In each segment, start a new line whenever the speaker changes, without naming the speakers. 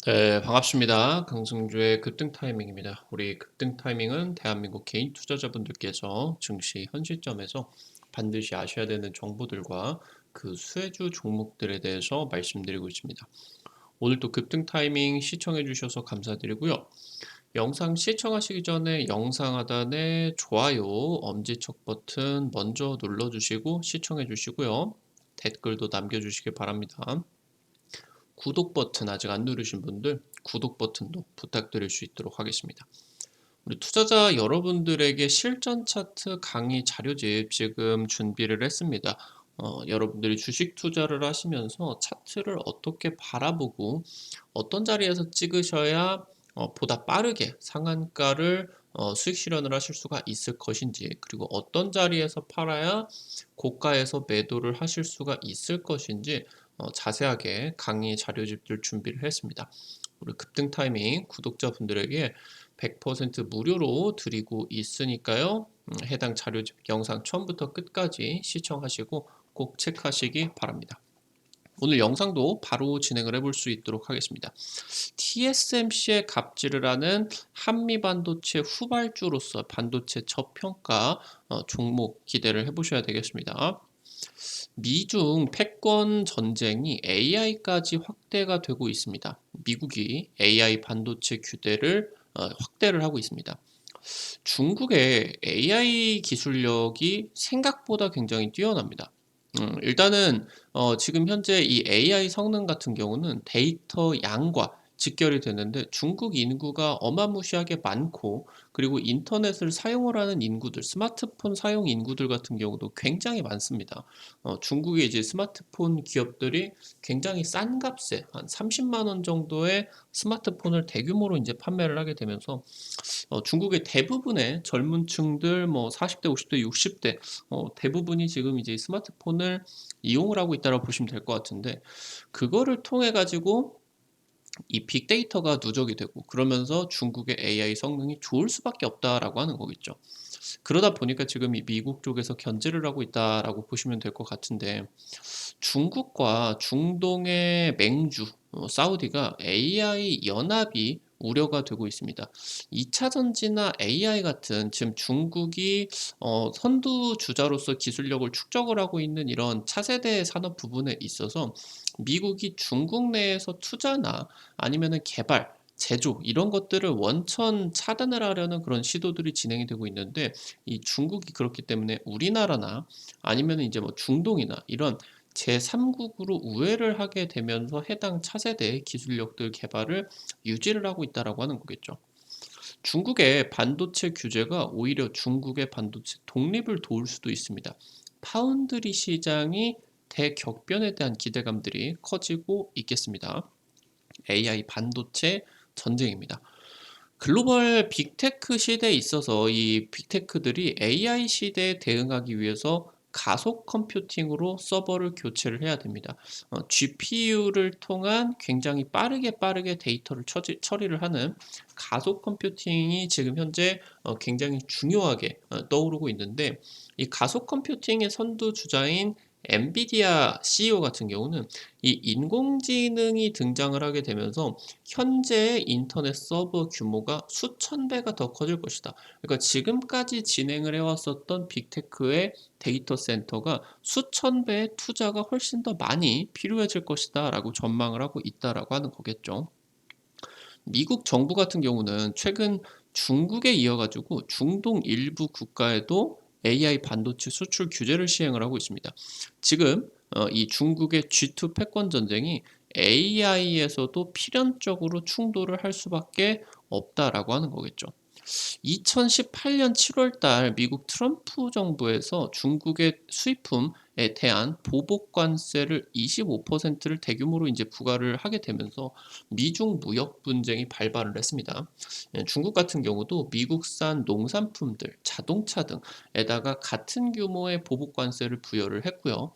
네, 반갑습니다. 강승주의 급등 타이밍입니다. 우리 급등 타이밍은 대한민국 개인 투자자분들께서 증시 현 시점에서 반드시 아셔야 되는 정보들과 그 수혜주 종목들에 대해서 말씀드리고 있습니다. 오늘도 급등 타이밍 시청해 주셔서 감사드리고요. 영상 시청하시기 전에 영상 하단에 좋아요, 엄지척 버튼 먼저 눌러주시고 시청해 주시고요. 댓글도 남겨주시기 바랍니다. 구독 버튼 아직 안 누르신 분들 구독 버튼도 부탁드릴 수 있도록 하겠습니다. 우리 투자자 여러분들에게 실전 차트 강의 자료집 지금 준비를 했습니다. 여러분들이 주식 투자를 하시면서 차트를 어떻게 바라보고 어떤 자리에서 찍으셔야 보다 빠르게 상한가를 수익 실현을 하실 수가 있을 것인지, 그리고 어떤 자리에서 팔아야 고가에서 매도를 하실 수가 있을 것인지 자세하게 강의 자료집들 준비를 했습니다. 우리 급등 타이밍 구독자분들에게 100% 무료로 드리고 있으니까요. 해당 자료집 영상 처음부터 끝까지 시청하시고 꼭 체크하시기 바랍니다. 오늘 영상도 바로 진행을 해볼 수 있도록 하겠습니다. TSMC의 갑질을 하는 한미반도체 후발주로서 반도체 저평가 종목 기대를 해보셔야 되겠습니다. 미중 패권 전쟁이 AI까지 확대가 되고 있습니다. 미국이 AI 반도체 규제를 확대를 하고 있습니다. 중국의 AI 기술력이 생각보다 굉장히 뛰어납니다. 일단은 지금 현재 이 AI 성능 같은 경우는 데이터 양과 직결이 되는데, 중국 인구가 어마무시하게 많고, 그리고 인터넷을 사용을 하는 인구들, 스마트폰 사용 인구들 같은 경우도 굉장히 많습니다. 중국의 이제 스마트폰 기업들이 굉장히 싼 값에 한 30만 원 정도의 스마트폰을 대규모로 이제 판매를 하게 되면서 중국의 대부분의 젊은 층들, 뭐 40대, 50대, 60대 대부분이 지금 이제 스마트폰을 이용을 하고 있다고 보시면 될 것 같은데, 그거를 통해 가지고 이 빅데이터가 누적이 되고, 그러면서 중국의 AI 성능이 좋을 수밖에 없다라고 하는 거겠죠. 그러다 보니까 지금 이 미국 쪽에서 견제를 하고 있다라고 보시면 될 것 같은데, 중국과 중동의 맹주 사우디가 AI 연합이 우려가 되고 있습니다. 2차 전지나 AI 같은, 지금 중국이 선두주자로서 기술력을 축적을 하고 있는 이런 차세대 산업 부분에 있어서 미국이 중국 내에서 투자나 아니면은 개발, 제조 이런 것들을 원천 차단을 하려는 그런 시도들이 진행이 되고 있는데, 이 중국이 그렇기 때문에 우리나라나 아니면 이제 뭐 중동이나 이런 제3국으로 우회를 하게 되면서 해당 차세대 기술력들 개발을 유지를 하고 있다라고 하는 거겠죠. 중국의 반도체 규제가 오히려 중국의 반도체 독립을 도울 수도 있습니다. 파운드리 시장이 대격변에 대한 기대감들이 커지고 있겠습니다. AI 반도체 전쟁입니다. 글로벌 빅테크 시대에 있어서 이 빅테크들이 AI 시대에 대응하기 위해서 가속 컴퓨팅으로 서버를 교체를 해야 됩니다. GPU를 통한 굉장히 빠르게 데이터를 처리를 하는 가속 컴퓨팅이 지금 현재 굉장히 중요하게 떠오르고 있는데, 이 가속 컴퓨팅의 선두주자인 엔비디아 CEO 같은 경우는 이 인공지능이 등장을 하게 되면서 현재의 인터넷 서버 규모가 수천 배가 더 커질 것이다. 그러니까 지금까지 진행을 해왔었던 빅테크의 데이터 센터가 수천 배의 투자가 훨씬 더 많이 필요해질 것이다 라고 전망을 하고 있다라고 하는 거겠죠. 미국 정부 같은 경우는 최근 중국에 이어가지고 중동 일부 국가에도 AI 반도체 수출 규제를 시행을 하고 있습니다. 지금 이 중국의 G2 패권 전쟁이 AI에서도 필연적으로 충돌을 할 수밖에 없다라고 하는 거겠죠. 2018년 7월 달 미국 트럼프 정부에서 중국의 수입품에 대한 보복 관세를 25%를 대규모로 이제 부과를 하게 되면서 미중 무역 분쟁이 발발을 했습니다. 중국 같은 경우도 미국산 농산품들, 자동차 등에다가 같은 규모의 보복 관세를 부여를 했고요.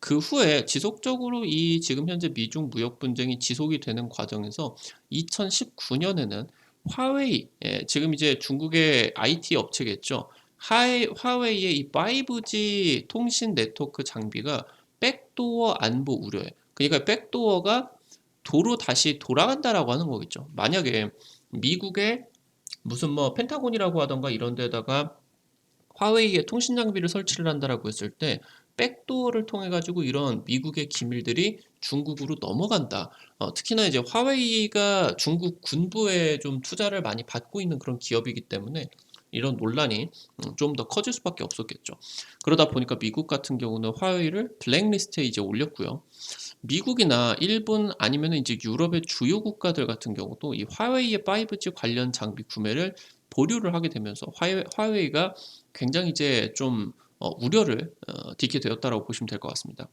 그 후에 지속적으로 이 지금 현재 미중 무역 분쟁이 지속이 되는 과정에서 2019년에는 화웨이, 지금 이제 중국의 IT 업체겠죠. 화웨이의 이 5G 통신 네트워크 장비가 백도어 안보 우려에, 그러니까 백도어가 도로 다시 돌아간다라고 하는 거겠죠. 만약에 미국의 무슨 뭐 펜타곤이라고 하던가 이런 데다가 화웨이의 통신 장비를 설치를 한다라고 했을 때 백도어를 통해 가지고 이런 미국의 기밀들이 중국으로 넘어간다. 특히나 이제 화웨이가 중국 군부에 좀 투자를 많이 받고 있는 그런 기업이기 때문에 이런 논란이 좀 더 커질 수밖에 없었겠죠. 그러다 보니까 미국 같은 경우는 화웨이를 블랙리스트에 이제 올렸고요. 미국이나 일본 아니면 이제 유럽의 주요 국가들 같은 경우도 이 화웨이의 5G 관련 장비 구매를 보류를 하게 되면서 화웨이가 굉장히 이제 좀 우려를 딛게 되었다라고 보시면 될 것 같습니다.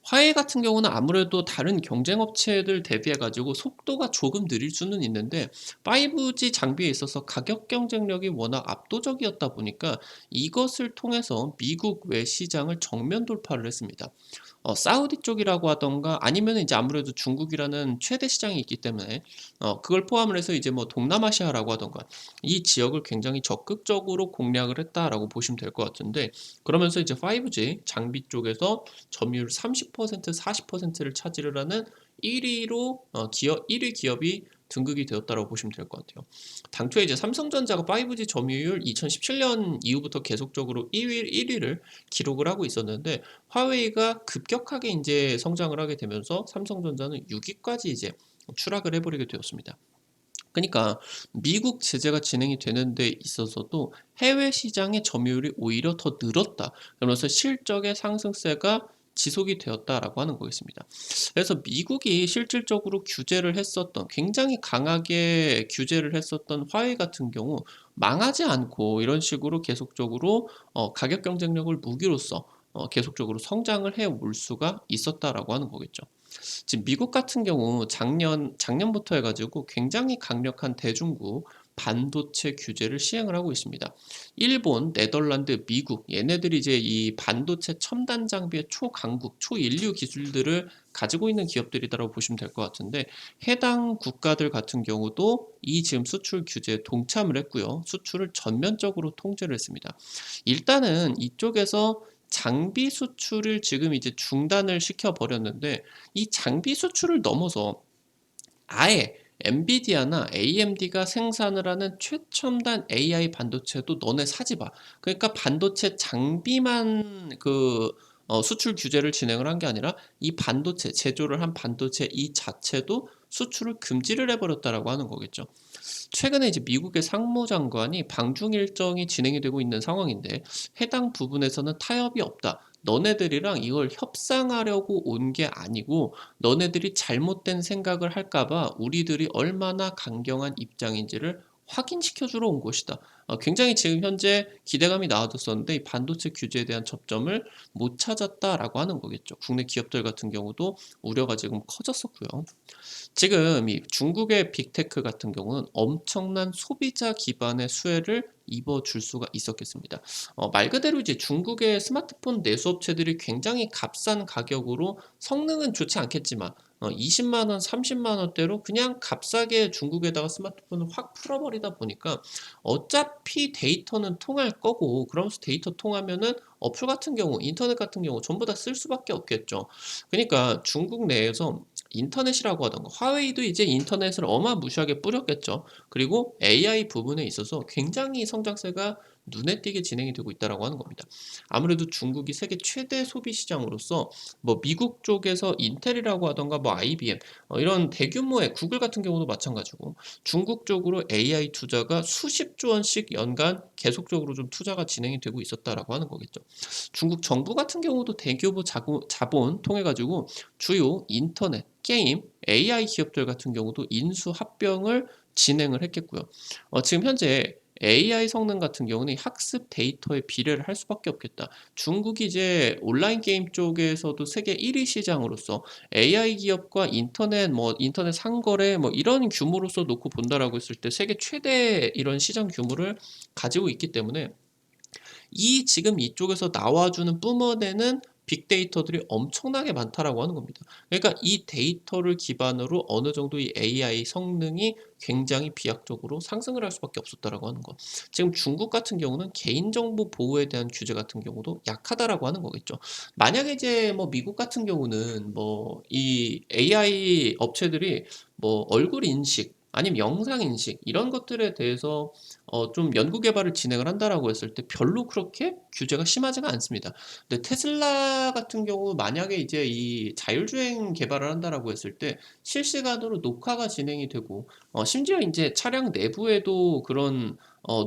화웨이 같은 경우는 아무래도 다른 경쟁 업체들 대비해 가지고 속도가 조금 느릴 수는 있는데 5G 장비에 있어서 가격 경쟁력이 워낙 압도적이었다 보니까 이것을 통해서 미국 외 시장을 정면 돌파를 했습니다. 사우디 쪽이라고 하던가 아니면 이제 아무래도 중국이라는 최대 시장이 있기 때문에 그걸 포함을 해서 이제 뭐 동남아시아라고 하던가 이 지역을 굉장히 적극적으로 공략을 했다라고 보시면 될 것 같은데 그러면서 이제 5G 장비 쪽에서 점유율 30% 40%를 차지를 하는 1위로 기업 1위 기업이 등극이 되었다고 보시면 될 것 같아요. 당초에 이제 삼성전자가 5G 점유율 2017년 이후부터 계속적으로 1위를 기록을 하고 있었는데 화웨이가 급격하게 이제 성장을 하게 되면서 삼성전자는 6위까지 이제 추락을 해버리게 되었습니다. 그러니까 미국 제재가 진행이 되는 데 있어서도 해외 시장의 점유율이 오히려 더 늘었다. 그러면서 실적의 상승세가 지속이 되었다라고 하는 거겠습니다. 그래서 미국이 실질적으로 규제를 했었던 굉장히 강하게 규제를 했었던 화웨이 같은 경우 망하지 않고 이런 식으로 계속적으로 가격 경쟁력을 무기로서 계속적으로 성장을 해 올 수가 있었다라고 하는 거겠죠. 지금 미국 같은 경우 작년부터 해가지고 굉장히 강력한 대중국 반도체 규제를 시행을 하고 있습니다. 일본, 네덜란드, 미국 얘네들이 이제 이 반도체 첨단 장비의 초강국, 초인류 기술들을 가지고 있는 기업들이라고 보시면 될 것 같은데 해당 국가들 같은 경우도 이 지금 수출 규제에 동참을 했고요. 수출을 전면적으로 통제를 했습니다. 일단은 이쪽에서 장비 수출을 지금 이제 중단을 시켜 버렸는데 이 장비 수출을 넘어서 아예 엔비디아나 AMD가 생산을 하는 최첨단 AI 반도체도 너네 사지 마. 그러니까 반도체 장비만 수출 규제를 진행을 한 게 아니라 이 반도체 제조를 한 반도체 이 자체도 수출을 금지를 해버렸다라고 하는 거겠죠. 최근에 이제 미국의 상무장관이 방중 일정이 진행이 되고 있는 상황인데 해당 부분에서는 타협이 없다. 너네들이랑 이걸 협상하려고 온 게 아니고 너네들이 잘못된 생각을 할까봐 우리들이 얼마나 강경한 입장인지를 확인시켜주러 온 것이다. 굉장히 지금 현재 기대감이 나와졌었는데 이 반도체 규제에 대한 접점을 못 찾았다라고 하는 거겠죠. 국내 기업들 같은 경우도 우려가 지금 커졌었고요. 지금 이 중국의 빅테크 같은 경우는 엄청난 소비자 기반의 수혜를 입어줄 수가 있었겠습니다. 말 그대로 이제 중국의 스마트폰 내수업체들이 굉장히 값싼 가격으로 성능은 좋지 않겠지만 20만 원, 30만 원대로 그냥 값싸게 중국에다가 스마트폰을 확 풀어버리다 보니까 어차피 데이터는 통할 거고 그러면서 데이터 통하면은 어플 같은 경우, 인터넷 같은 경우 전부 다 쓸 수밖에 없겠죠. 그러니까 중국 내에서 인터넷이라고 하던가 화웨이도 이제 인터넷을 어마무시하게 뿌렸겠죠. 그리고 AI 부분에 있어서 굉장히 성장세가 눈에 띄게 진행이 되고 있다라고 하는 겁니다. 아무래도 중국이 세계 최대 소비 시장으로서 뭐 미국 쪽에서 인텔이라고 하던가 뭐 IBM 이런 대규모의 구글 같은 경우도 마찬가지고 중국 쪽으로 AI 투자가 수십조 원씩 연간 계속적으로 좀 투자가 진행이 되고 있었다라고 하는 거겠죠. 중국 정부 같은 경우도 대규모 자본 통해 가지고 주요 인터넷, 게임, AI 기업들 같은 경우도 인수 합병을 진행을 했겠고요. 지금 현재 AI 성능 같은 경우는 학습 데이터에 비례를 할 수밖에 없겠다. 중국이 이제 온라인 게임 쪽에서도 세계 1위 시장으로서 AI 기업과 인터넷 상거래 뭐 이런 규모로서 놓고 본다라고 했을 때 세계 최대 이런 시장 규모를 가지고 있기 때문에 이 지금 이쪽에서 나와주는 뿜어내는 빅데이터들이 엄청나게 많다라고 하는 겁니다. 그러니까 이 데이터를 기반으로 어느 정도 이 AI 성능이 굉장히 비약적으로 상승을 할 수밖에 없었다라고 하는 거. 지금 중국 같은 경우는 개인정보 보호에 대한 규제 같은 경우도 약하다라고 하는 거겠죠. 만약에 이제 뭐 미국 같은 경우는 뭐 이 AI 업체들이 뭐 얼굴 인식 아니면 영상 인식 이런 것들에 대해서 좀 연구 개발을 진행을 한다라고 했을 때 별로 그렇게 규제가 심하지가 않습니다. 근데 테슬라 같은 경우 만약에 이제 이 자율주행 개발을 한다라고 했을 때 실시간으로 녹화가 진행이 되고 심지어 인제 차량 내부에도 그런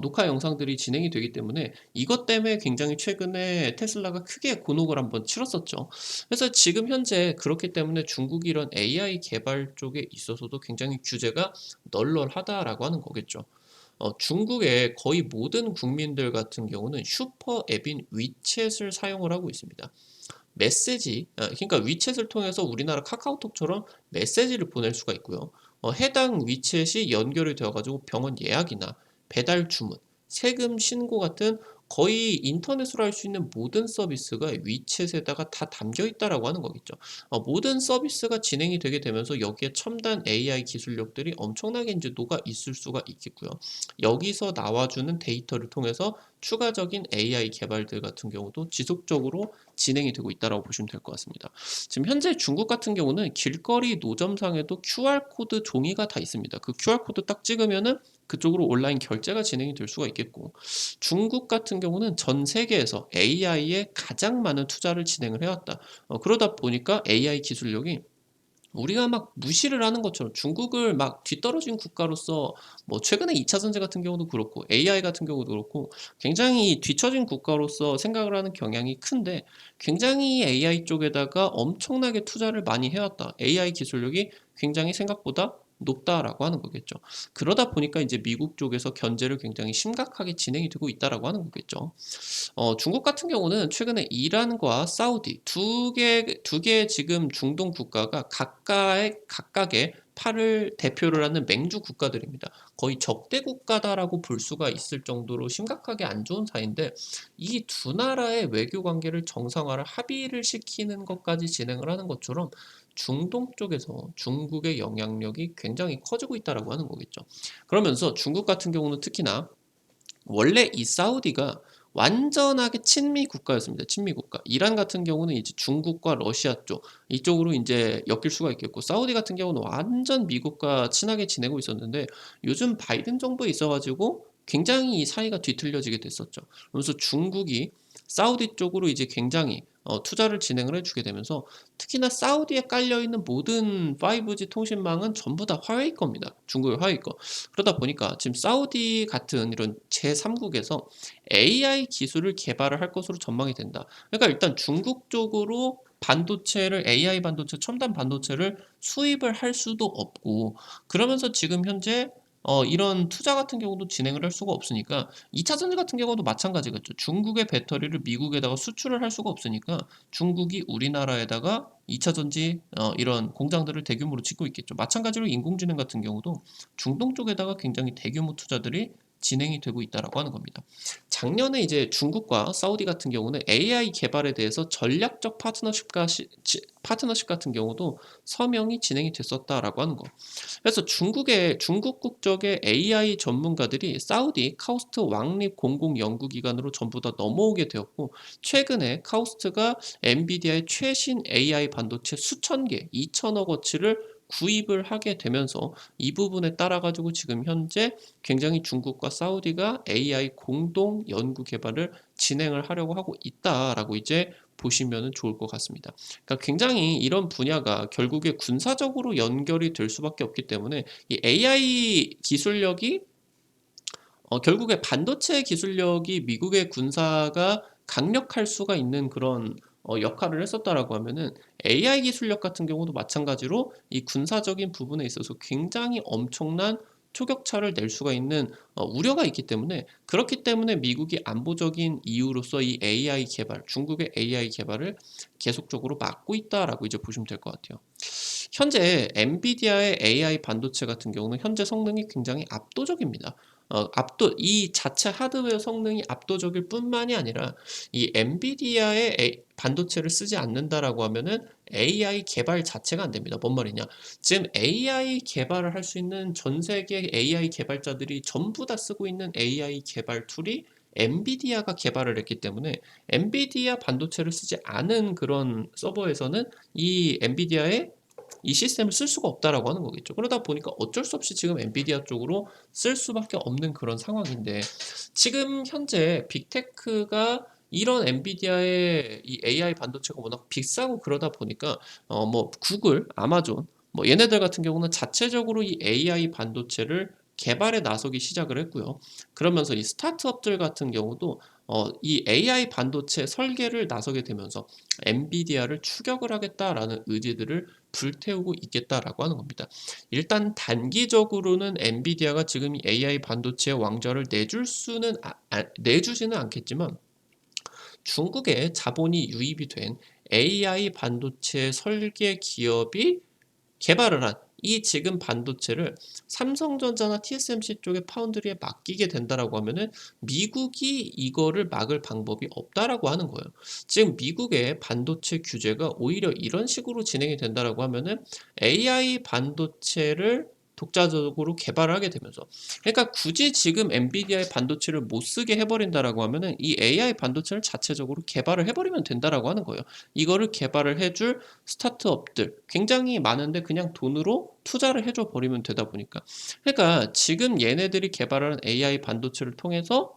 녹화 영상들이 진행이 되기 때문에 이것 때문에 굉장히 최근에 테슬라가 크게 곤혹을 한번 치렀었죠. 그래서 지금 현재 그렇기 때문에 중국이 이런 AI 개발 쪽에 있어서도 굉장히 규제가 널널하다라고 하는 거겠죠. 중국의 거의 모든 국민들 같은 경우는 슈퍼 앱인 위챗을 사용을 하고 있습니다. 메시지, 그러니까 위챗을 통해서 우리나라 카카오톡처럼 메시지를 보낼 수가 있고요. 해당 위챗이 연결이 되어가지고 병원 예약이나 배달 주문, 세금 신고 같은 거의 인터넷으로 할 수 있는 모든 서비스가 위챗에다가 다 담겨 있다라고 하는 거겠죠. 모든 서비스가 진행이 되게 되면서 여기에 첨단 AI 기술력들이 엄청나게 이제 녹아 있을 수가 있겠고요. 여기서 나와주는 데이터를 통해서 추가적인 AI 개발들 같은 경우도 지속적으로 진행이 되고 있다라고 보시면 될 것 같습니다. 지금 현재 중국 같은 경우는 길거리 노점상에도 QR코드 종이가 다 있습니다. 그 QR코드 딱 찍으면은 그쪽으로 온라인 결제가 진행이 될 수가 있겠고, 중국 같은 경우는 전 세계에서 AI에 가장 많은 투자를 진행을 해왔다. 그러다 보니까 AI 기술력이 우리가 막 무시를 하는 것처럼 중국을 막 뒤떨어진 국가로서 뭐 최근에 2차 전지 같은 경우도 그렇고 AI 같은 경우도 그렇고 굉장히 뒤처진 국가로서 생각을 하는 경향이 큰데 굉장히 AI 쪽에다가 엄청나게 투자를 많이 해왔다. AI 기술력이 굉장히 생각보다 높다라고 하는 거겠죠. 그러다 보니까 이제 미국 쪽에서 견제를 굉장히 심각하게 진행이 되고 있다라고 하는 거겠죠. 중국 같은 경우는 최근에 이란과 사우디 두 개의 지금 중동 국가가 각각의 팔을 대표를 하는 맹주 국가들입니다. 거의 적대 국가다라고 볼 수가 있을 정도로 심각하게 안 좋은 사이인데 이 두 나라의 외교 관계를 정상화를 합의를 시키는 것까지 진행을 하는 것처럼 중동 쪽에서 중국의 영향력이 굉장히 커지고 있다라고 하는 거겠죠. 그러면서 중국 같은 경우는 특히나 원래 이 사우디가 완전하게 친미 국가였습니다. 친미 국가. 이란 같은 경우는 이제 중국과 러시아 쪽 이쪽으로 이제 엮일 수가 있겠고 사우디 같은 경우는 완전 미국과 친하게 지내고 있었는데 요즘 바이든 정부에 있어가지고 굉장히 이 사이가 뒤틀려지게 됐었죠. 그러면서 중국이 사우디 쪽으로 이제 굉장히 투자를 진행을 해주게 되면서 특히나 사우디에 깔려 있는 모든 5G 통신망은 전부 다 화웨이 겁니다. 중국의 화웨이 거. 그러다 보니까 지금 사우디 같은 이런 제3국에서 AI 기술을 개발을 할 것으로 전망이 된다. 그러니까 일단 중국 쪽으로 반도체를 AI 반도체, 첨단 반도체를 수입을 할 수도 없고 그러면서 지금 현재 이런 투자 같은 경우도 진행을 할 수가 없으니까 2차 전지 같은 경우도 마찬가지겠죠. 중국의 배터리를 미국에다가 수출을 할 수가 없으니까 중국이 우리나라에다가 2차 전지 이런 공장들을 대규모로 짓고 있겠죠. 마찬가지로 인공지능 같은 경우도 중동 쪽에다가 굉장히 대규모 투자들이 진행이 되고 있다라고 하는 겁니다. 작년에 이제 중국과 사우디 같은 경우는 AI 개발에 대해서 전략적 파트너십 같은 경우도 서명이 진행이 됐었다라고 하는 거. 그래서 중국 국적의 AI 전문가들이 사우디 카우스트 왕립 공공연구기관으로 전부 다 넘어오게 되었고 최근에 카우스트가 엔비디아의 최신 AI 반도체 수천 개, 2천억 워치를 구입을 하게 되면서 이 부분에 따라 가지고 지금 현재 굉장히 중국과 사우디가 AI 공동 연구 개발을 진행을 하려고 하고 있다라고 이제 보시면 좋을 것 같습니다. 그러니까 굉장히 이런 분야가 결국에 군사적으로 연결이 될 수밖에 없기 때문에 이 AI 기술력이 결국에 반도체 기술력이 미국의 군사가 강력할 수가 있는 그런 역할을 했었다라고 하면은 AI 기술력 같은 경우도 마찬가지로 이 군사적인 부분에 있어서 굉장히 엄청난 초격차를 낼 수가 있는 우려가 있기 때문에 그렇기 때문에 미국이 안보적인 이유로서 이 AI 개발, 중국의 AI 개발을 계속적으로 막고 있다라고 이제 보시면 될 것 같아요. 현재 엔비디아의 AI 반도체 같은 경우는 현재 성능이 굉장히 압도적입니다. 이 자체 하드웨어 성능이 압도적일 뿐만이 아니라 이 엔비디아의 반도체를 쓰지 않는다라고 하면은 AI 개발 자체가 안 됩니다. 뭔 말이냐? 지금 AI 개발을 할 수 있는 전 세계 AI 개발자들이 전부 다 쓰고 있는 AI 개발 툴이 엔비디아가 개발을 했기 때문에 엔비디아 반도체를 쓰지 않은 그런 서버에서는 이 엔비디아의 이 시스템을 쓸 수가 없다라고 하는 거겠죠. 그러다 보니까 어쩔 수 없이 지금 엔비디아 쪽으로 쓸 수밖에 없는 그런 상황인데, 지금 현재 빅테크가 이런 엔비디아의 이 AI 반도체가 워낙 비싸고 그러다 보니까 뭐 구글, 아마존 뭐 얘네들 같은 경우는 자체적으로 이 AI 반도체를 개발에 나서기 시작을 했고요. 그러면서 이 스타트업들 같은 경우도 이 AI 반도체 설계를 나서게 되면서 엔비디아를 추격을 하겠다라는 의지들을 불태우고 있겠다라고 하는 겁니다. 일단 단기적으로는 엔비디아가 지금 이 AI 반도체의 왕좌를 내주지는 않겠지만, 중국에 자본이 유입이 된 AI 반도체 설계 기업이 개발을 한 이 지금 반도체를 삼성전자나 TSMC 쪽의 파운드리에 맡기게 된다라고 하면은 미국이 이거를 막을 방법이 없다라고 하는 거예요. 지금 미국의 반도체 규제가 오히려 이런 식으로 진행이 된다라고 하면은 AI 반도체를 독자적으로 개발을 하게 되면서, 그러니까 굳이 지금 엔비디아의 반도체를 못 쓰게 해버린다라고 하면은 이 AI 반도체를 자체적으로 개발을 해버리면 된다라고 하는 거예요. 이거를 개발을 해줄 스타트업들 굉장히 많은데 그냥 돈으로 투자를 해줘 버리면 되다 보니까, 그러니까 지금 얘네들이 개발하는 AI 반도체를 통해서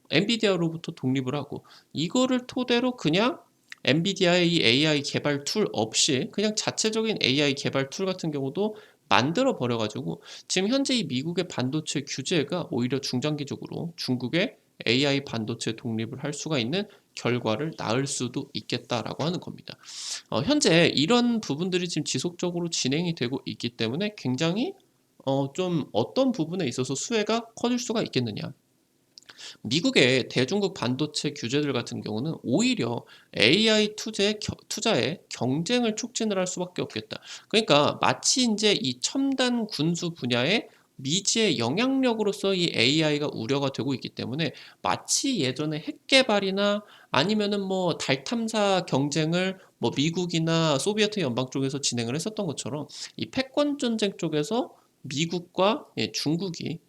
엔비디아로부터 독립을 하고, 이거를 토대로 그냥 엔비디아의 이 AI 개발 툴 없이 그냥 자체적인 AI 개발 툴 같은 경우도 만들어 버려 가지고, 지금 현재 이 미국의 반도체 규제가 오히려 중장기적으로 중국의 AI 반도체 독립을 할 수가 있는 결과를 낳을 수도 있겠다라고 하는 겁니다. 현재 이런 부분들이 지금 지속적으로 진행이 되고 있기 때문에 굉장히 좀 어떤 부분에 있어서 수혜가 커질 수가 있겠느냐. 미국의 대중국 반도체 규제들 같은 경우는 오히려 AI 투자에 경쟁을 촉진을 할 수밖에 없겠다. 그러니까 마치 이제 이 첨단 군수 분야에 미지의 영향력으로서 이 AI가 우려가 되고 있기 때문에, 마치 예전에 핵 개발이나 아니면은 뭐 달 탐사 경쟁을 뭐 미국이나 소비에트 연방 쪽에서 진행을 했었던 것처럼 이 패권 전쟁 쪽에서 미국과 중국이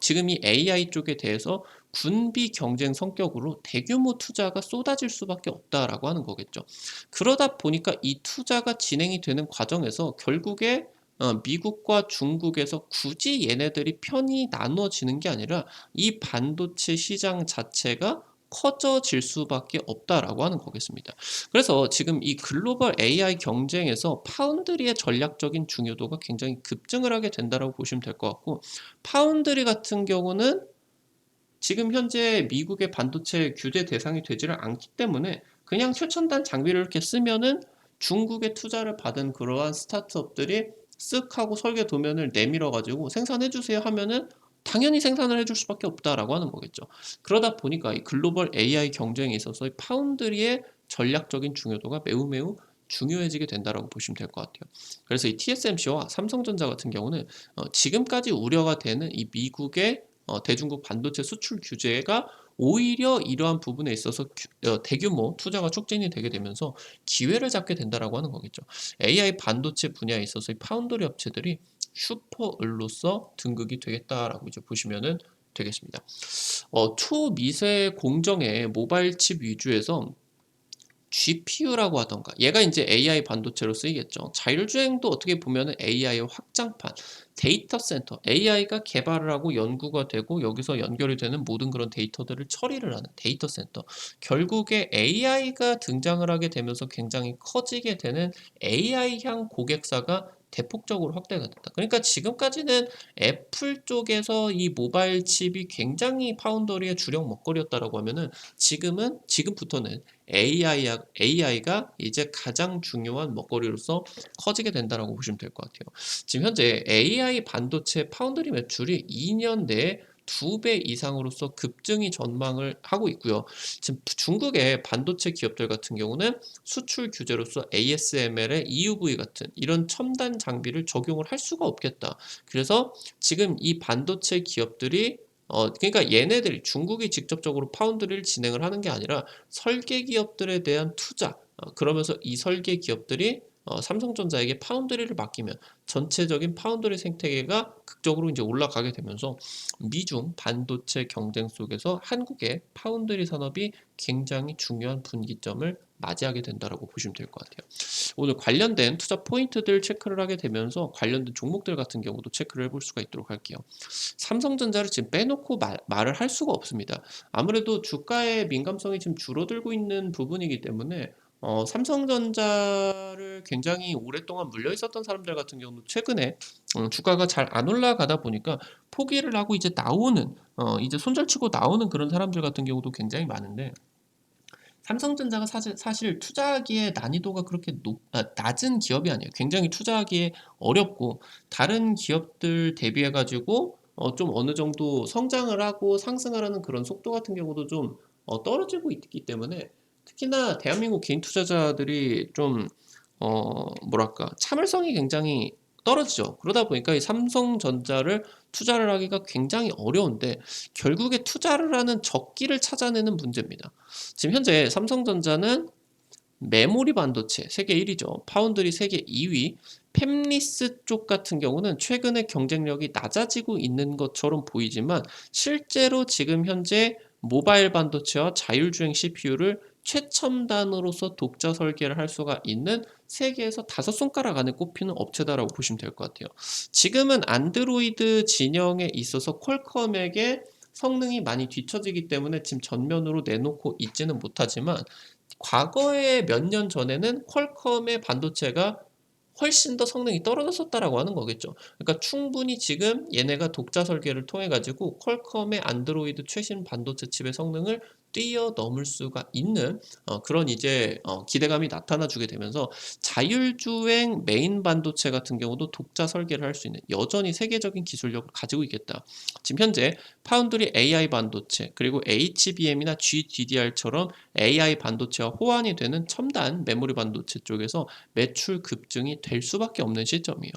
지금 이 AI 쪽에 대해서 군비 경쟁 성격으로 대규모 투자가 쏟아질 수밖에 없다라고 하는 거겠죠. 그러다 보니까 이 투자가 진행이 되는 과정에서 결국에 미국과 중국에서 굳이 얘네들이 편이 나눠지는 게 아니라 이 반도체 시장 자체가 커져질 수밖에 없다라고 하는 거겠습니다. 그래서 지금 이 글로벌 AI 경쟁에서 파운드리의 전략적인 중요도가 굉장히 급증을 하게 된다라고 보시면 될 것 같고, 파운드리 같은 경우는 지금 현재 미국의 반도체 규제 대상이 되지를 않기 때문에 그냥 최첨단 장비를 이렇게 쓰면은 중국의 투자를 받은 그러한 스타트업들이 쓱 하고 설계 도면을 내밀어 가지고 생산해 주세요 하면은 당연히 생산을 해줄 수밖에 없다라고 하는 거겠죠. 그러다 보니까 이 글로벌 AI 경쟁에 있어서 이 파운드리의 전략적인 중요도가 매우 매우 중요해지게 된다라고 보시면 될 것 같아요. 그래서 이 TSMC와 삼성전자 같은 경우는 지금까지 우려가 되는 이 미국의 대중국 반도체 수출 규제가 오히려 이러한 부분에 있어서 대규모 투자가 촉진이 되게 되면서 기회를 잡게 된다라고 하는 거겠죠. AI 반도체 분야에 있어서 이 파운드리 업체들이 슈퍼을로서 등극이 되겠다라고 이제 보시면은 되겠습니다. 초미세 공정의 모바일 칩 위주에서 GPU라고 하던가, 얘가 이제 AI 반도체로 쓰이겠죠. 자율주행도 어떻게 보면은 AI의 확장판, 데이터 센터, AI가 개발을 하고 연구가 되고 여기서 연결이 되는 모든 그런 데이터들을 처리를 하는 데이터 센터. 결국에 AI가 등장을 하게 되면서 굉장히 커지게 되는 AI향 고객사가 대폭적으로 확대가 됐다. 그러니까 지금까지는 애플 쪽에서 이 모바일 칩이 굉장히 파운더리의 주력 먹거리였다라고 하면은, 지금부터는 AI가 이제 가장 중요한 먹거리로서 커지게 된다라고 보시면 될 것 같아요. 지금 현재 AI 반도체 파운드리 매출이 2년 내에 2배 이상으로서 급증이 전망을 하고 있고요. 지금 중국의 반도체 기업들 같은 경우는 수출 규제로서 ASML의 EUV 같은 이런 첨단 장비를 적용을 할 수가 없겠다. 그래서 지금 이 반도체 기업들이 그러니까 얘네들이 중국이 직접적으로 파운드리를 진행을 하는 게 아니라 설계 기업들에 대한 투자, 그러면서 이 설계 기업들이 삼성전자에게 파운드리를 맡기면 전체적인 파운드리 생태계가 극적으로 이제 올라가게 되면서 미중 반도체 경쟁 속에서 한국의 파운드리 산업이 굉장히 중요한 분기점을 맞이하게 된다라고 보시면 될 것 같아요. 오늘 관련된 투자 포인트들 체크를 하게 되면서 관련된 종목들 같은 경우도 체크를 해볼 수가 있도록 할게요. 삼성전자를 지금 빼놓고 말을 할 수가 없습니다. 아무래도 주가의 민감성이 지금 줄어들고 있는 부분이기 때문에 삼성전자를 굉장히 오랫동안 물려 있었던 사람들 같은 경우도 최근에 주가가 잘 안 올라가다 보니까 포기를 하고 이제 나오는 이제 손절치고 나오는 그런 사람들 같은 경우도 굉장히 많은데, 삼성전자가 사실 투자하기에 난이도가 그렇게 낮은 기업이 아니에요. 굉장히 투자하기에 어렵고 다른 기업들 대비해 가지고 좀 어느 정도 성장을 하고 상승하라는 그런 속도 같은 경우도 좀 떨어지고 있기 때문에, 특히나 대한민국 개인 투자자들이 좀 뭐랄까 참을성이 굉장히 떨어지죠. 그러다 보니까 이 삼성전자를 투자를 하기가 굉장히 어려운데, 결국에 투자를 하는 적기를 찾아내는 문제입니다. 지금 현재 삼성전자는 메모리 반도체 세계 1위죠. 파운드리 세계 2위. 팹리스 쪽 같은 경우는 최근에 경쟁력이 낮아지고 있는 것처럼 보이지만, 실제로 지금 현재 모바일 반도체와 자율주행 CPU를 최첨단으로서 독자 설계를 할 수가 있는 세계에서 5손가락 안에 꼽히는 업체다라고 보시면 될 것 같아요. 지금은 안드로이드 진영에 있어서 퀄컴에게 성능이 많이 뒤처지기 때문에 지금 전면으로 내놓고 있지는 못하지만, 과거에 몇 년 전에는 퀄컴의 반도체가 훨씬 더 성능이 떨어졌었다라고 하는 거겠죠. 그러니까 충분히 지금 얘네가 독자 설계를 통해 가지고 퀄컴의 안드로이드 최신 반도체 칩의 성능을 뛰어넘을 수가 있는 그런 이제 기대감이 나타나 주게 되면서, 자율주행 메인 반도체 같은 경우도 독자 설계를 할 수 있는 여전히 세계적인 기술력을 가지고 있겠다. 지금 현재 파운드리 AI 반도체, 그리고 HBM이나 GDDR처럼 AI 반도체와 호환이 되는 첨단 메모리 반도체 쪽에서 매출 급증이 될 수밖에 없는 시점이에요.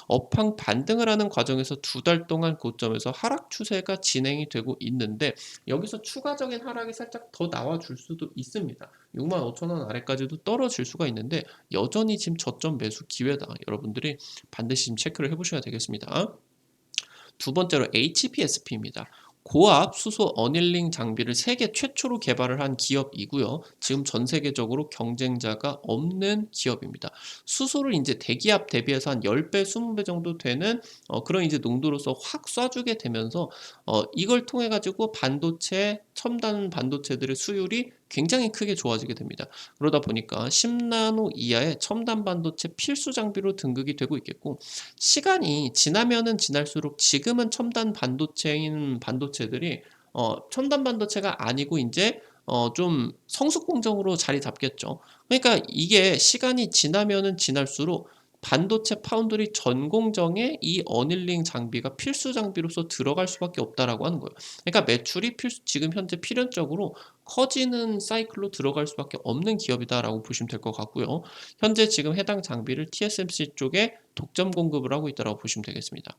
업황 반등을 하는 과정에서 2달 동안 고점에서 하락 추세가 진행이 되고 있는데, 여기서 추가적인 하락이 살짝 더 나와줄 수도 있습니다. 65,000원 아래까지도 떨어질 수가 있는데, 여전히 지금 저점 매수 기회다. 여러분들이 반드시 좀 체크를 해보셔야 되겠습니다. 두 번째로 HPSP입니다. 고압 수소 어닐링 장비를 세계 최초로 개발을 한 기업이고요. 지금 전 세계적으로 경쟁자가 없는 기업입니다. 수소를 이제 대기압 대비해서 한 10배, 20배 정도 되는 그런 이제 농도로서 확 쏴주게 되면서 이걸 통해 가지고 반도체, 첨단 반도체들의 수율이 굉장히 크게 좋아지게 됩니다. 그러다 보니까 10나노 이하의 첨단 반도체 필수 장비로 등극이 되고 있겠고, 시간이 지나면은 지날수록 지금은 첨단 반도체인 반도체들이 첨단 반도체가 아니고 이제 좀 성숙 공정으로 자리 잡겠죠. 그러니까 이게 시간이 지나면은 지날수록 반도체 파운드리 전 공정에 이 어닐링 장비가 필수 장비로서 들어갈 수밖에 없다라고 하는 거예요. 그러니까 매출이 지금 현재 필연적으로 커지는 사이클로 들어갈 수밖에 없는 기업이다라고 보시면 될 것 같고요. 현재 지금 해당 장비를 TSMC 쪽에 독점 공급을 하고 있다고 보시면 되겠습니다.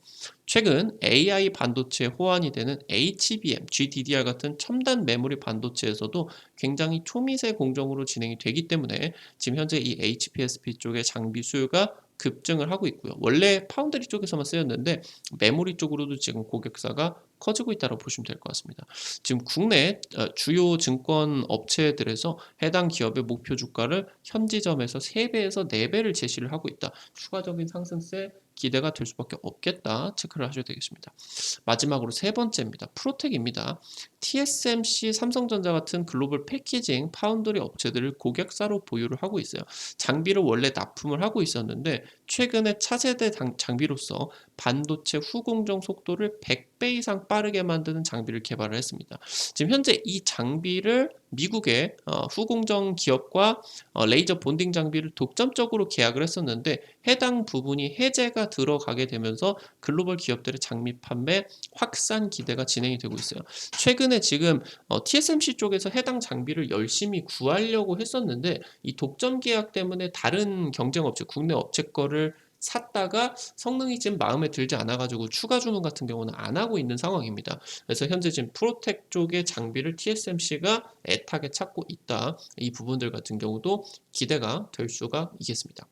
최근 AI 반도체에 호환이 되는 HBM, GDDR 같은 첨단 메모리 반도체에서도 굉장히 초미세 공정으로 진행이 되기 때문에 지금 현재 이 HPSP 쪽의 장비 수요가 급증을 하고 있고요. 원래 파운드리 쪽에서만 쓰였는데 메모리 쪽으로도 지금 고객사가 커지고 있다고 보시면 될 것 같습니다. 지금 국내 주요 증권 업체들에서 해당 기업의 목표 주가를 현지점에서 3배에서 4배를 제시를 하고 있다. 추가적인 상승세 기대가 될 수밖에 없겠다. 체크를 하셔야 되겠습니다. 마지막으로 세 번째입니다. 프로텍입니다. TSMC, 삼성전자 같은 글로벌 패키징 파운드리 업체들을 고객사로 보유를 하고 있어요. 장비를 원래 납품을 하고 있었는데, 최근에 차세대 장비로서 반도체 후공정 속도를 100배 이상 빠르게 만드는 장비를 개발을 했습니다. 지금 현재 이 장비를 미국의 후공정 기업과 레이저 본딩 장비를 독점적으로 계약을 했었는데, 해당 부분이 해제가 들어가게 되면서 글로벌 기업들의 장비 판매 확산 기대가 진행이 되고 있어요. 최근에 지금 TSMC 쪽에서 해당 장비를 열심히 구하려고 했었는데, 이 독점 계약 때문에 다른 경쟁 업체, 국내 업체 거를 샀다가 성능이 지금 마음에 들지 않아 가지고 추가 주문 같은 경우는 안 하고 있는 상황입니다. 그래서 현재 지금 프로텍 쪽의 장비를 TSMC가 애타게 찾고 있다. 이 부분들 같은 경우도 기대가 될 수가 있겠습니다.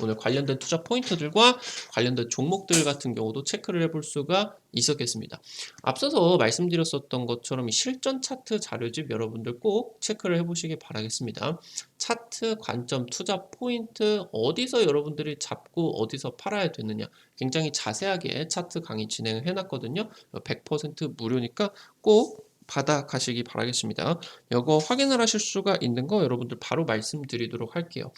오늘 관련된 투자 포인트들과 관련된 종목들 같은 경우도 체크를 해볼 수가 있었겠습니다. 앞서서 말씀드렸었던 것처럼 이 실전 차트 자료집 여러분들 꼭 체크를 해보시기 바라겠습니다. 차트 관점 투자 포인트 어디서 여러분들이 잡고 어디서 팔아야 되느냐 굉장히 자세하게 차트 강의 진행을 해놨거든요. 100% 무료니까 꼭 받아 가시기 바라겠습니다. 이거 확인을 하실 수가 있는 거 여러분들 바로 말씀드리도록 할게요.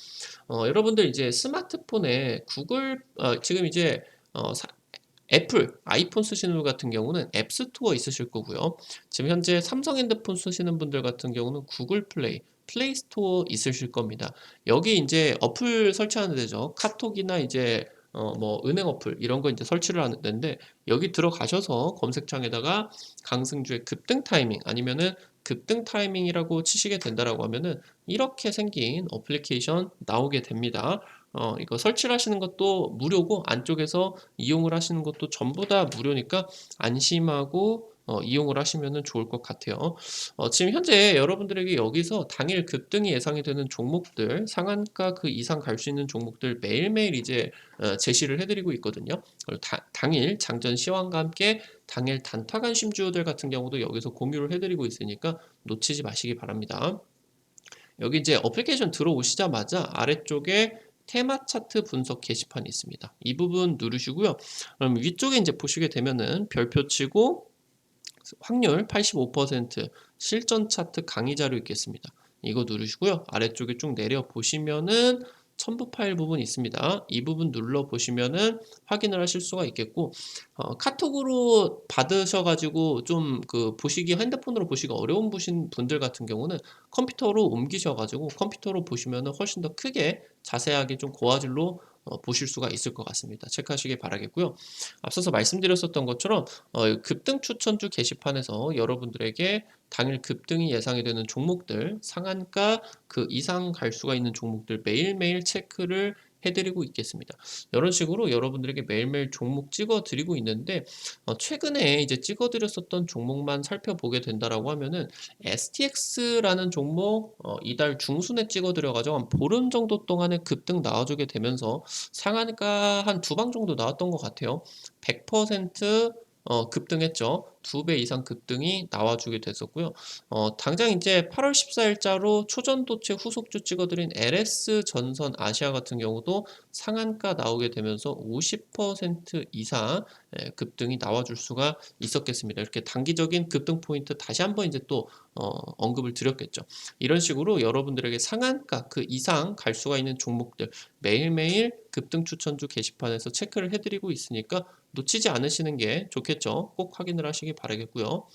여러분들 이제 스마트폰에 구글 지금 이제 애플 아이폰 쓰시는 분 같은 경우는 앱스토어 있으실 거고요. 지금 현재 삼성 핸드폰 쓰시는 분들 같은 경우는 구글 플레이 스토어 있으실 겁니다. 여기 이제 어플 설치하는 데죠. 카톡이나 이제 뭐 은행 어플 이런 거 이제 설치를 하는 데인데 여기 들어가셔서 검색창에다가 강승주의 급등 타이밍 아니면은 급등 타이밍이라고 치시게 된다라고 하면은 이렇게 생긴 어플리케이션 나오게 됩니다. 이거 설치를 하시는 것도 무료고 안쪽에서 이용을 하시는 것도 전부 다 무료니까 안심하고 이용을 하시면 좋을 것 같아요. 지금 현재 여러분들에게 여기서 당일 급등이 예상이 되는 종목들, 상한가 그 이상 갈 수 있는 종목들 매일매일 이제 제시를 해드리고 있거든요. 당일 장전 시황과 함께 당일 단타 관심주들 같은 경우도 여기서 공유를 해드리고 있으니까 놓치지 마시기 바랍니다. 여기 이제 어플리케이션 들어오시자마자 아래쪽에 테마 차트 분석 게시판이 있습니다. 이 부분 누르시고요. 그럼 위쪽에 이제 보시게 되면은 별표 치고 확률 85% 실전 차트 강의 자료 있겠습니다. 이거 누르시고요. 아래쪽에 쭉 내려 보시면은 첨부 파일 부분이 있습니다. 이 부분 눌러 보시면은 확인을 하실 수가 있겠고 카톡으로 받으셔가지고 좀 그 보시기 핸드폰으로 보시기 어려운 분들 같은 경우는 컴퓨터로 옮기셔가지고 컴퓨터로 보시면은 훨씬 더 크게 자세하게 좀 고화질로 보실 수가 있을 것 같습니다. 체크하시기 바라겠고요. 앞서서 말씀드렸었던 것처럼 급등 추천주 게시판에서 여러분들에게 당일 급등이 예상이 되는 종목들 상한가 그 이상 갈 수가 있는 종목들 매일매일 체크를 해드리고 있겠습니다. 이런 식으로 여러분들에게 매일매일 종목 찍어드리고 있는데 최근에 이제 찍어드렸었던 종목만 살펴보게 된다라고 하면은 STX라는 종목 이달 중순에 찍어드려가지고 한 보름 정도 동안에 급등 나와주게 되면서 상한가 한 두 방 정도 나왔던 것 같아요. 100% 급등했죠. 2배 이상 급등이 나와주게 됐었고요. 당장 이제 8월 14일자로 초전도체 후속주 찍어드린 LS 전선 아시아 같은 경우도 상한가 나오게 되면서 50% 이상 급등이 나와줄 수가 있었겠습니다. 이렇게 단기적인 급등 포인트 다시 한번 이제 또 언급을 드렸겠죠. 이런 식으로 여러분들에게 상한가 그 이상 갈 수가 있는 종목들 매일매일 급등 추천주 게시판에서 체크를 해드리고 있으니까 놓치지 않으시는 게 좋겠죠. 꼭 확인을 하시기 바라겠고요.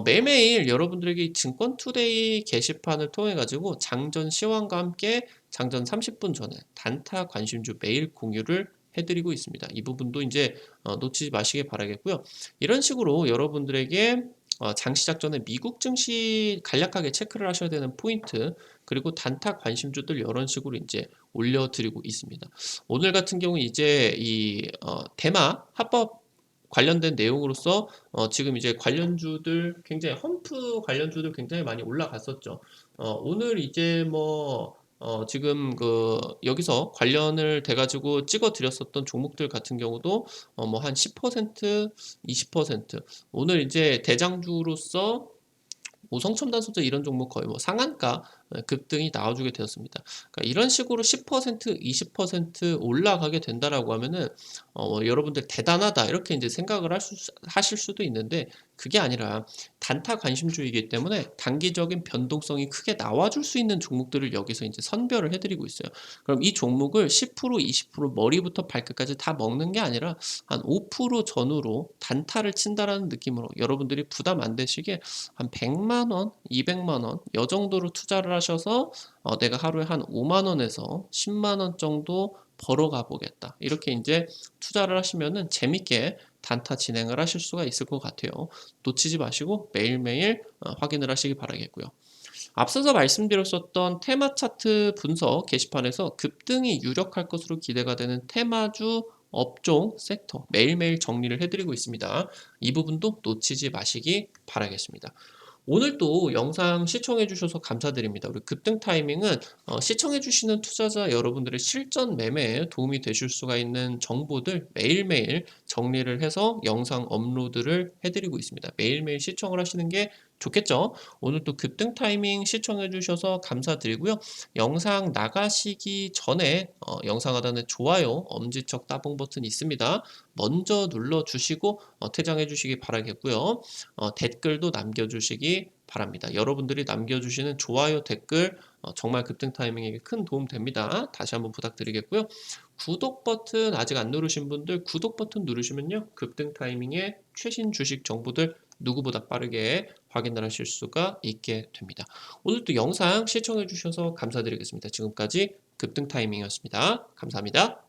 매일매일 여러분들에게 증권투데이 게시판을 통해 가지고 장전 시황과 함께 장전 30분 전에 단타 관심주 매일 공유를 해드리고 있습니다. 이 부분도 이제 놓치지 마시기 바라겠고요. 이런 식으로 여러분들에게 장시작 전에 미국 증시 간략하게 체크를 하셔야 되는 포인트 그리고 단타 관심주들 이런 식으로 이제 올려드리고 있습니다. 오늘 같은 경우 이제 이 대마 합법 관련된 내용으로서 지금 이제 관련주들 굉장히 험프 관련주들 굉장히 많이 올라갔었죠. 오늘 이제 뭐 지금 그 여기서 관련을 돼가지고 찍어 드렸었던 종목들 같은 경우도 뭐 한 10%, 20% 오늘 이제 대장주로서 오성첨단소재 이런 종목 거의 뭐 상한가 급등이 나와주게 되었습니다. 그러니까 이런 식으로 10%, 20% 올라가게 된다라고 하면은 여러분들 대단하다 이렇게 이제 생각을 하실 수도 있는데 그게 아니라 단타 관심주이기 때문에 단기적인 변동성이 크게 나와줄 수 있는 종목들을 여기서 이제 선별을 해드리고 있어요. 그럼 이 종목을 10%, 20% 머리부터 발끝까지 다 먹는 게 아니라 한 5% 전후로 단타를 친다라는 느낌으로 여러분들이 부담 안 되시게 한 100만 원, 200만 원, 이 정도로 투자를 하셔서 내가 하루에 한 5만 원에서 10만 원 정도 벌어가 보겠다. 이렇게 이제 투자를 하시면은 재밌게 단타 진행을 하실 수가 있을 것 같아요. 놓치지 마시고 매일매일 확인을 하시기 바라겠고요. 앞서서 말씀드렸었던 테마 차트 분석 게시판에서 급등이 유력할 것으로 기대가 되는 테마주 업종 섹터 매일매일 정리를 해드리고 있습니다. 이 부분도 놓치지 마시기 바라겠습니다. 오늘 또 영상 시청해 주셔서 감사드립니다. 우리 급등 타이밍은 시청해 주시는 투자자 여러분들의 실전 매매에 도움이 되실 수가 있는 정보들 매일매일 정리를 해서 영상 업로드를 해드리고 있습니다. 매일매일 시청을 하시는 게 좋겠죠? 오늘 또 급등 타이밍 시청해 주셔서 감사드리고요. 영상 나가시기 전에 영상 하단에 좋아요, 엄지척 따봉 버튼 있습니다. 먼저 눌러주시고 퇴장해 주시기 바라겠고요. 댓글도 남겨주시기 바랍니다. 여러분들이 남겨주시는 좋아요 댓글 정말 급등 타이밍에 큰 도움 됩니다. 다시 한번 부탁드리겠고요. 구독 버튼 아직 안 누르신 분들 구독 버튼 누르시면요. 급등 타이밍에 최신 주식 정보들 누구보다 빠르게 확인을 하실 수가 있게 됩니다. 오늘 또 영상 시청해 주셔서 감사드리겠습니다. 지금까지 급등 타이밍이었습니다. 감사합니다.